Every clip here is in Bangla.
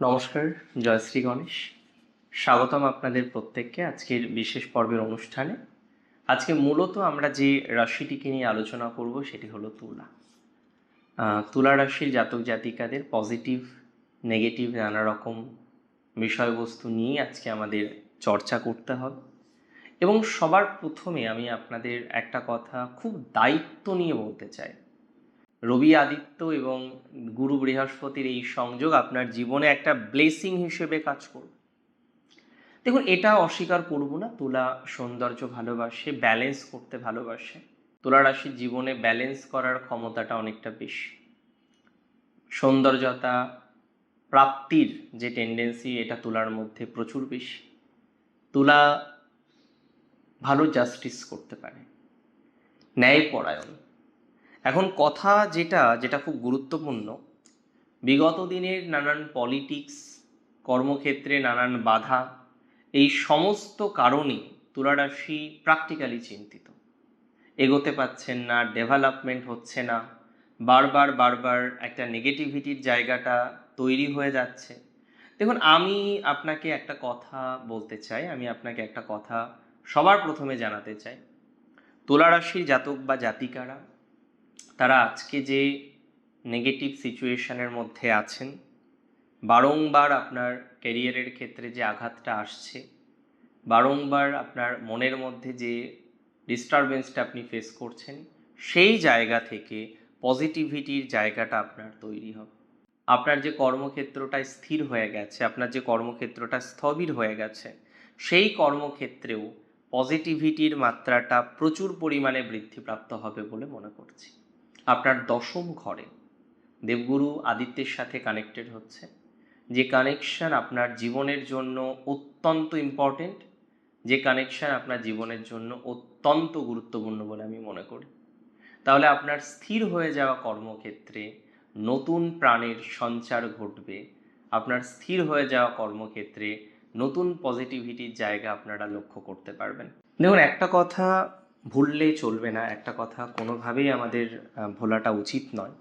নমস্কার, জয়শ্রী গণেশ। স্বাগতম আপনাদের প্রত্যেককে আজকের বিশেষ পর্বের অনুষ্ঠানে। আজকে মূলত আমরা যে রাশিটিকে নিয়ে আলোচনা করব সেটি হলো তুলা। তুলা রাশির জাতক জাতিকাদের পজিটিভ নেগেটিভ নানা রকম বিষয়বস্তু নিয়ে আজকে আমাদের চর্চা করতে হবে। এবং সবার প্রথমে আমি আপনাদের একটা কথা খুব দায়িত্ব নিয়ে বলতে চাই। রবি আদিত্য এবং গুরু বৃহস্পতির এই সংযোগ আপনার জীবনে একটা ব্লেসিং হিসেবে কাজ করবে। দেখুন, এটা অস্বীকার করব না, তুলা সৌন্দর্য ভালোবাসে, ব্যালেন্স করতে ভালোবাসে। তুলা রাশির জীবনে ব্যালেন্স করার ক্ষমতাটা অনেকটা বেশি। সৌন্দর্যতা প্রাপ্তির যে টেন্ডেন্সি, এটা তুলার মধ্যে প্রচুর বেশি। তুলা ভালো জাস্টিস করতে পারে, ন্যায়পরায়ণ। এখন কথা যেটা খুব গুরুত্বপূর্ণ, বিগত দিনের নানান পলিটিক্স, কর্মক্ষেত্রে নানান বাধা, এই সমস্ত কারণে তুলা রাশি প্র্যাকটিক্যালি চিন্তিত। এগোতে পারছেন না, ডেভেলপমেন্ট হচ্ছে না, বারবার একটা নেগেটিভিটির জায়গাটা তৈরি হয়ে যাচ্ছে। দেখুন, আমি আপনাকে একটা কথা বলতে চাই, আমি আপনাকে একটা কথা সবার প্রথমে জানাতে চাই। তুলা রাশির জাতক বা জাতিকারা, তারা আজকে যে নেগেটিভ সিচুয়েশনের মধ্যে আছেন, বারংবার আপনার ক্যারিয়ারের ক্ষেত্রে যে আঘাতটা আসছে, বারংবার আপনার মনের মধ্যে যে ডিস্টারবেন্সটা আপনি ফেস করছেন, সেই জায়গা থেকে পজিটিভিটির জায়গাটা আপনার তৈরি হবে। আপনার যে কর্মক্ষেত্রটা স্থির হয়ে গেছে, আপনার যে কর্মক্ষেত্রটা স্থবির হয়ে গেছে, সেই কর্মক্ষেত্রেও পজিটিভিটির মাত্রাটা প্রচুর পরিমাণে বৃদ্ধিপ্রাপ্ত হবে বলে মনে করছি। আপনার দশম ঘরে দেবগুরু আদিত্যের সাথে কানেক্টেড হচ্ছে, যে কানেকশান আপনার জীবনের জন্য অত্যন্ত ইম্পর্টেন্ট, যে কানেকশান আপনার জীবনের জন্য অত্যন্ত গুরুত্বপূর্ণ বলে আমি মনে করি। তাহলে আপনার স্থির হয়ে যাওয়া কর্মক্ষেত্রে নতুন প্রাণের সঞ্চার ঘটবে। আপনার স্থির হয়ে যাওয়া কর্মক্ষেত্রে নতুন পজিটিভিটির জায়গা আপনারা লক্ষ্য করতে পারবেন। দেখুন, একটা কথা ভুললেই চলবে না, একটা কথা কোনোভাবেই আমাদের ভোলাটা উচিত নয়।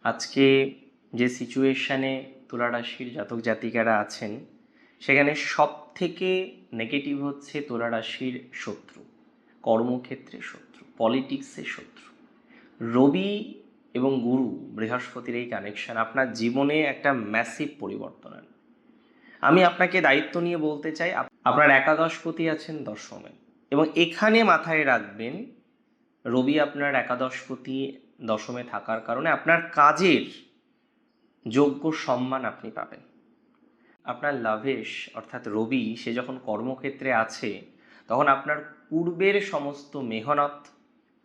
আজকে যে সিচুয়েশানে তুলা রাশির জাতক জাতিকারা আছেন, সেখানে সব থেকে নেগেটিভ হচ্ছে তুলা রাশির শত্রু, কর্মক্ষেত্রে শত্রু, পলিটিক্সের শত্রু। রবি এবং গুরু বৃহস্পতির এই কানেকশন আপনার জীবনে একটা ম্যাসিভ পরিবর্তন আনে। আমি আপনাকে দায়িত্ব নিয়ে বলতে চাই, আপনার একাদশপতি আছেন দশমে, এবং এখানে মাথায় রাখবেন, রবি আপনার একাদশপতি দশমে থাকার কারণে আপনার কাজের যোগ্য সম্মান আপনি পাবেন। আপনার লাভেশ অর্থাৎ রবি, সে যখন কর্মক্ষেত্রে আছে, তখন আপনার পূর্বের সমস্ত মেহনত,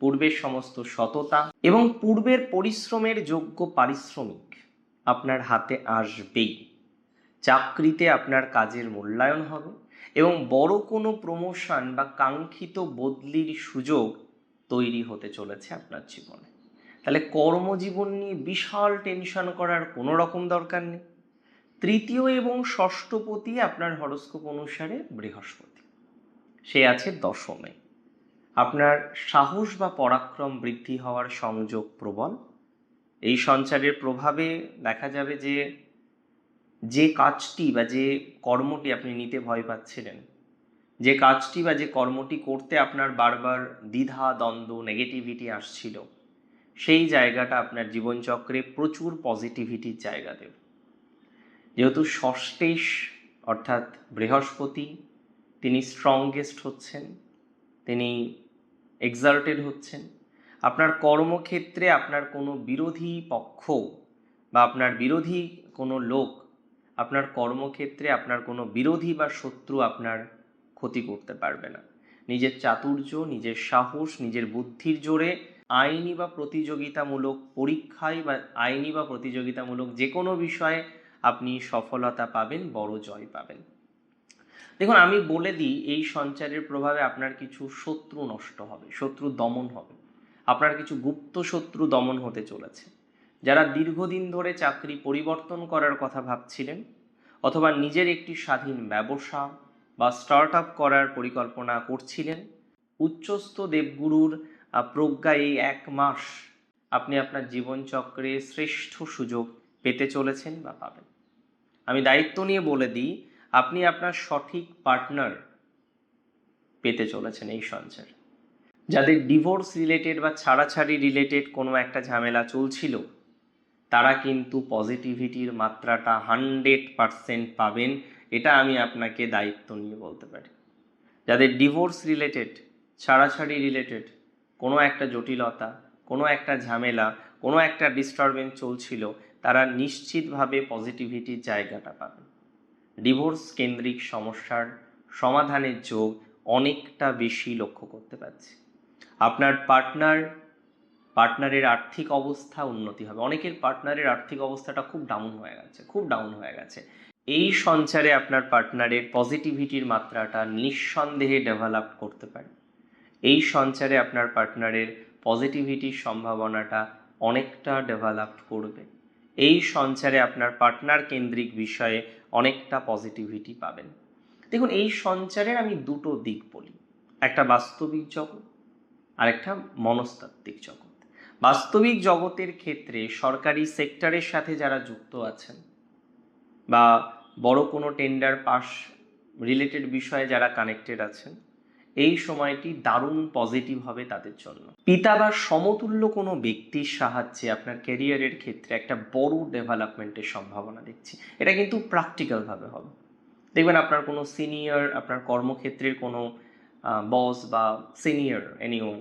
পূর্বের সমস্ত সততা এবং পূর্বের পরিশ্রমের যোগ্য পারিশ্রমিক আপনার হাতে আসবেই। চাকরিতে আপনার কাজের মূল্যায়ন হবে এবং বড় কোনো প্রমোশন বা কাঙ্ক্ষিত বদলির সুযোগ তৈরি হতে চলেছে আপনার জীবনে। তাহলে কর্মজীবন নিয়ে বিশাল টেনশন করার কোনো রকম দরকার নেই। তৃতীয় এবং ষষ্ঠপতি আপনার হরস্কোপ অনুসারে বৃহস্পতি, সে আছে দশমে। আপনার সাহস বা পরাক্রম বৃদ্ধি হওয়ার সংযোগ প্রবল। এই সঞ্চারের প্রভাবে দেখা যাবে যে যে কাজটি বা যে কর্মটি আপনি নিতে ভয় পাচ্ছিলেন, যে কাজটি বা যে কর্মটি করতে আপনার বারবার দ্বিধা দ্বন্দ্ব নেগেটিভিটি আসছিল, সেই জায়গাটা আপনার জীবনচক্রে প্রচুর পজিটিভিটির জায়গা দেবে। যেহেতু ষষ্ঠেশ অর্থাৎ বৃহস্পতি, তিনি স্ট্রংগেস্ট হচ্ছেন, তিনি এক্সাল্টেড হচ্ছেন। আপনার কর্মক্ষেত্রে আপনার কোনো বিরোধী পক্ষ বা আপনার বিরোধী কোনো লোক, আপনার কর্মক্ষেত্রে আপনার কোনো বিরোধী বা শত্রু আপনার ক্ষতি করতে পারবে না। নিজের চাতুর্য, নিজের সাহস, নিজের বুদ্ধির জোরে আইনি বা প্রতিযোগিতামূলক পরীক্ষায় বা আইনি বা প্রতিযোগিতামূলক যে কোনো বিষয়ে আপনি সফলতা পাবেন, বড় জয় পাবেন। দেখুন, আমি বলে দিই, এই সঞ্চারের প্রভাবে আপনার কিছু শত্রু নষ্ট হবে, শত্রু দমন হবে, আপনার কিছু গুপ্ত শত্রু দমন হতে চলেছে। যারা দীর্ঘদিন ধরে চাকরি পরিবর্তন করার কথা ভাবছিলেন, অথবা নিজের একটি স্বাধীন ব্যবসা বা স্টার্ট আপ করার পরিকল্পনা করছিলেন, উচ্চস্থ দেবগুরুর প্রজ্ঞা এই 1 মাস আপনি আপনার জীবনচক্রে শ্রেষ্ঠ সুযোগ পেতে চলেছেন বা পাবেন। আমি দায়িত্ব নিয়ে বলে দিই, আপনি আপনার সঠিক পার্টনার পেতে চলেছেন এই সঞ্চারে। যাদের ডিভোর্স রিলেটেড বা ছাড়াছাড়ি রিলেটেড কোনো একটা ঝামেলা চলছিল, তারা কিন্তু পজিটিভিটির মাত্রাটা 100% পাবেন, এটা আমি আপনাকে দায়িত্ব নিয়ে বলতে পারি। যাদের ডিভোর্স রিলেটেড, ছাড়াছাড়ি রিলেটেড কোনো একটা জটিলতা, কোনো একটা ঝামেলা, কোনো একটা ডিস্টারবেন্স চলছিল, তারা নিশ্চিতভাবে পজিটিভিটির জায়গাটা পাবেন। ডিভোর্স কেন্দ্রিক সমস্যার সমাধানের যোগ অনেকটা বেশি লক্ষ্য করতে পারছি। আপনার পার্টনারের আর্থিক অবস্থা উন্নতি হবে। অনেকের পার্টনারের আর্থিক অবস্থাটা খুব ডাউন হয়ে গেছে। এই সঞ্চারে আপনার পার্টনারের পজিটিভিটির মাত্রাটা নিঃসন্দেহে ডেভেলপ করতে পারে। এই সঞ্চারে আপনার পার্টনারের পজিটিভিটির সম্ভাবনাটা অনেকটা ডেভেলপ করবে। এই সঞ্চারে আপনার পার্টনার কেন্দ্রিক বিষয়ে অনেকটা পজিটিভিটি পাবেন। দেখুন, এই সঞ্চারের আমি দুটো দিক বলি, একটা বাস্তবিক জগৎ আর একটা মনস্তাত্ত্বিক জগৎ। বাস্তবিক জগতের ক্ষেত্রে সরকারি সেক্টরের সাথে যারা যুক্ত আছেন বা বড় কোনো টেন্ডার পাস রিলেটেড বিষয়ে যারা কানেক্টেড আছেন, এই সময়টি দারুণ পজিটিভ হবে তাদের জন্য। পিতা বা সমতুল্য কোনো ব্যক্তির সাহায্যে আপনার ক্যারিয়ারের ক্ষেত্রে একটা বড় ডেভেলপমেন্টের সম্ভাবনা দেখছি। এটা কিন্তু প্র্যাকটিক্যালভাবে হবে। দেখবেন আপনার কোনো সিনিয়র, আপনার কর্মক্ষেত্রের কোনো বস বা সিনিয়র এনিওয়ান,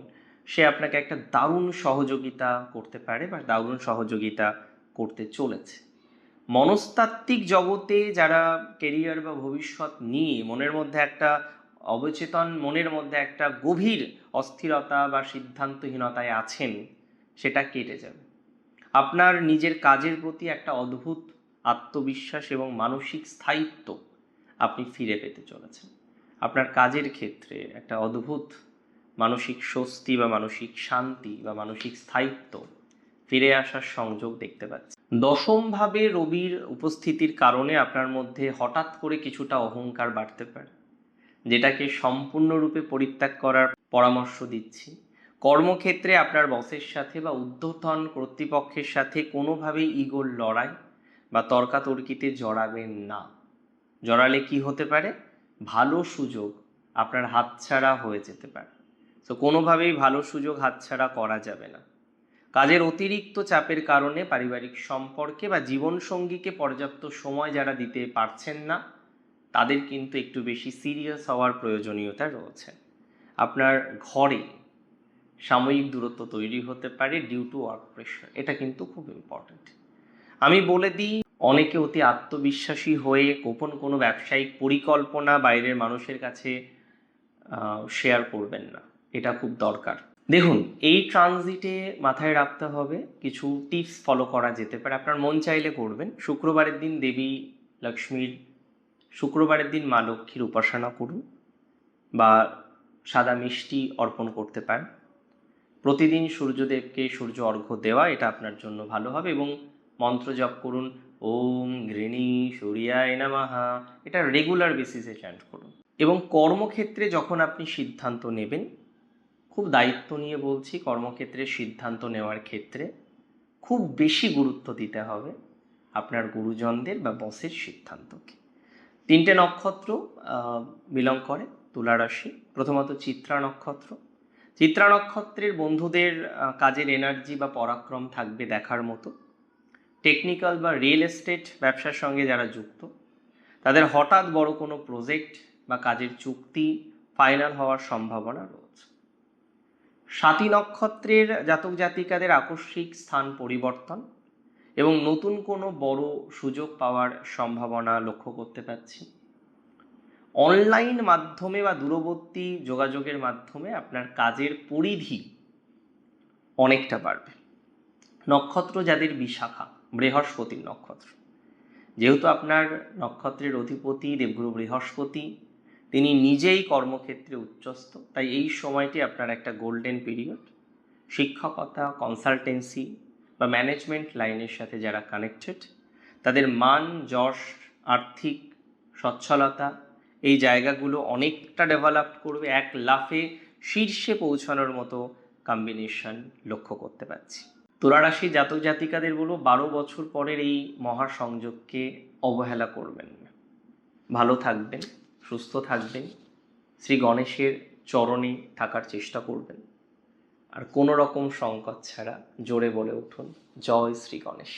সে আপনাকে একটা দারুণ সহযোগিতা করতে পারে বা দারুণ সহযোগিতা করতে চলেছে। মনস্তাত্ত্বিক জগতে যারা কেরিয়ার বা ভবিষ্যৎ নিয়ে মনের মধ্যে একটা অবচেতন, মনের মধ্যে একটা গভীর অস্থিরতা বা সিদ্ধান্তহীনতায় আছেন, সেটা কেটে যাবে। আপনার নিজের কাজের প্রতি একটা অদ্ভুত আত্মবিশ্বাস এবং মানসিক স্থায়িত্ব আপনি ফিরে পেতে চলেছেন। আপনার কাজের ক্ষেত্রে একটা অদ্ভুত মানসিক স্বস্তি বা মানসিক শান্তি বা মানসিক স্থায়িত্ব ফিরে আসার সংযোগ দেখতে পাচ্ছি। দশমভাবে রবির উপস্থিতির কারণে আপনার মধ্যে হঠাৎ করে কিছুটা অহংকার বাড়তে পারে, যেটাকে সম্পূর্ণরূপে পরিত্যাগ করার পরামর্শ দিচ্ছি। কর্মক্ষেত্রে আপনার বসের সাথে বা ঊর্ধ্বতন কর্তৃপক্ষের সাথে কোনোভাবেই ইগোর লড়াই বা তর্কাতর্কিতে জড়াবেন না। জড়ালে কি হতে পারে? ভালো সুযোগ আপনার হাতছাড়া হয়ে যেতে পারে। তো কোনোভাবেই ভালো সুযোগ হাতছাড়া করা যাবে না। কাজের অতিরিক্ত চাপের কারণে পারিবারিক সম্পর্কে বা জীবনসঙ্গীকে পর্যাপ্ত সময় যারা দিতে পারছেন না, তাদের কিন্তু একটু বেশি সিরিয়াস হওয়ার প্রয়োজনীয়তা রয়েছে। আপনার ঘরে সাময়িক দূরত্ব তৈরি হতে পারে ডিউ টু ওয়ার্ক প্রেশার, এটা কিন্তু খুব ইম্পর্ট্যান্ট। আমি বলে দিই, অনেকে অতি আত্মবিশ্বাসী হয়ে গোপন কোনো ব্যবসায়িক পরিকল্পনা বাইরের মানুষের কাছে শেয়ার করবেন না, এটা খুব দরকার। দেখুন, এই ট্রানজিটে মাথায় রাখতে হবে কিছু টিপস ফলো করা যেতে পারে। আপনার মন চাইলে করবেন। শুক্রবারের দিন দেবী লক্ষ্মীর, শুক্রবারের দিন মা লক্ষ্মীর উপাসনা করুন বা সাদা মিষ্টি অর্পণ করতে পারেন। প্রতিদিন সূর্যদেবকে সূর্য অর্ঘ্য দেওয়া, এটা আপনার জন্য ভালো হবে। এবং মন্ত্র জপ করুন, ওম ঘৃণী সূর্যায় নমঃ, এটা রেগুলার বেসিসে চ্যান্ট করুন। এবং কর্মক্ষেত্রে যখন আপনি সিদ্ধান্ত নেবেন, খুব দায়িত্ব নিয়ে বলছি, কর্মক্ষেত্রে সিদ্ধান্ত নেওয়ার ক্ষেত্রে খুব বেশি গুরুত্ব দিতে হবে আপনার গুরুজনদের বা বসের সিদ্ধান্তকে। 3টে নক্ষত্র বিলং করে তুলা রাশি। প্রথমত চিত্রা নক্ষত্র। চিত্রা নক্ষত্রের বন্ধুদের কাজের এনার্জি বা পরাক্রম থাকবে দেখার মতো। টেকনিক্যাল বা রিয়েল এস্টেট ব্যবসার সঙ্গে যারা যুক্ত, তাদের হঠাৎ বড় কোনো প্রজেক্ট বা কাজের চুক্তি ফাইনাল হওয়ার সম্ভাবনা রয়েছে। স্বাতী নক্ষত্রের জাতক জাতিকাদের আকস্মিক স্থান পরিবর্তন এবং নতুন কোনো বড় সুযোগ পাওয়ার সম্ভাবনা লক্ষ্য করতে পারছি। অনলাইন মাধ্যমে বা দূরবর্তী যোগাযোগের মাধ্যমে আপনার কাজের পরিধি অনেকটা বাড়বে। নক্ষত্র যাদের বিশাখা, বৃহস্পতির নক্ষত্র, যেহেতু আপনার নক্ষত্রের অধিপতি দেবগুরু বৃহস্পতি, তিনি নিজেই কর্মক্ষেত্রে উচ্চস্থ, তাই এই সময়টি আপনার একটা গোল্ডেন পিরিয়ড। শিক্ষকতা, কনসালটেন্সি বা ম্যানেজমেন্ট লাইনের সাথে যারা কানেক্টেড, তাদের মান, যশ, আর্থিক সচ্ছলতা, এই জায়গাগুলো অনেকটা ডেভেলপ করবে। এক লাফে শীর্ষে পৌঁছানোর মতো কম্বিনেশন লক্ষ্য করতে পারছি। তুলা রাশি জাতক জাতিকাদের বলবো 12 বছর পরের এই মহাসংযোগকে অবহেলা করবেন না। ভালো থাকবেন, সুস্থ থাকবেন, শ্রী গণেশের চরণে থাকার চেষ্টা করবেন, আর কোনো রকম সংকট ছাড়া জোরে বলে উঠুন জয় শ্রী গণেশ।